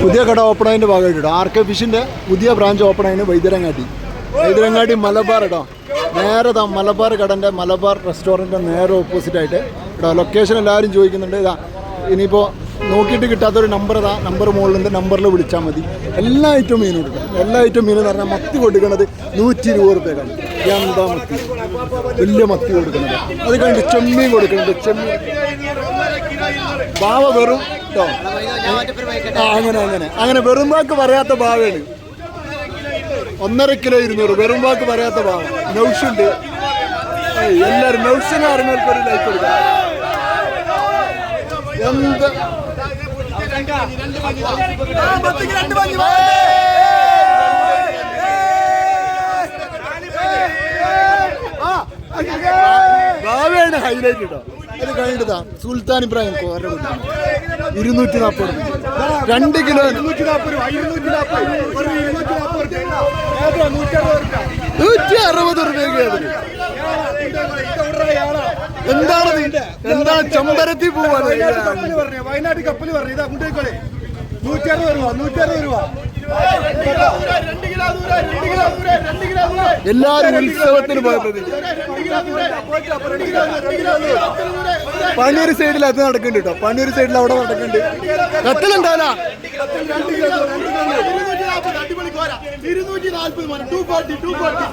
പുതിയ കട ഓപ്പൺ ആയതിൻ്റെ ഭാഗമായിട്ട് RK ഫിഷിൻ്റെ പുതിയ ബ്രാഞ്ച് ഓപ്പൺ ആയതിന് വൈദ്യരങ്ങാടി മലബാർ കേട്ടോ. നേരെ മലബാർ കടൻ്റെ മലബാർ റെസ്റ്റോറൻറ്റ് നേരെ ഓപ്പോസിറ്റ് ആയിട്ട് കേട്ടോ. ലൊക്കേഷൻ എല്ലാവരും ചോദിക്കുന്നുണ്ട്. ഇതാ ഇനിയിപ്പോൾ നോക്കിയിട്ട് കിട്ടാത്തൊരു നമ്പർ മുകളിലുണ്ട്. നമ്പറിൽ വിളിച്ചാൽ മതി. എല്ലാ ഐറ്റം മീനും കൊടുക്കണം. എല്ലാ ഐറ്റം മീൻ എന്ന് പറഞ്ഞാൽ മത്തി കൊടുക്കുന്നത് 120 രൂപയ്ക്കാണ്. എന്താ മത്തി, വലിയ മത്തി കൊടുക്കുന്നത്. അത് കഴിഞ്ഞിട്ട് ചെമ്മീൻ കൊടുക്കുന്നുണ്ട്. ചെമ്മീൻ ബാവ വെറും കേട്ടോ. അങ്ങനെ വെറും വാക്ക് പറയാത്ത ബാവയാണ്. 1.5 കിലോ 200 വെറും വാക്ക് പറയാത്ത ബാവ. നൗഷുണ്ട്. എല്ലാവരും നൗഷിനെ അറിഞ്ഞവർക്കൊരു ലൈക്ക് കൊടുക്കാം. എന്താ ഭാവിയാണ് ഹൈലൈറ്റ് കേട്ടോ. അത് കഴിഞ്ഞിട്ടാ സുൽത്താൻ ഇബ്രാഹിം 240 2 കിലോ 160 രൂപയ്ക്ക്. എന്താണ് ചെമ്പരത്തി പോവാണ്. വയനാട് കപ്പൽ പറഞ്ഞു ഇതാ കൊണ്ടേക്കോളെ 160 രൂപ. എല്ലാരും ഉത്സവത്തിന് പോയപ്പോൾ പണിയൊരു സൈഡിൽ അത് നടക്കുന്നുണ്ട് കേട്ടോ. പണിയൊരു സൈഡിൽ അവിടെ നടക്കുന്നുണ്ട്. കത്തലുണ്ടാവില്ല. 240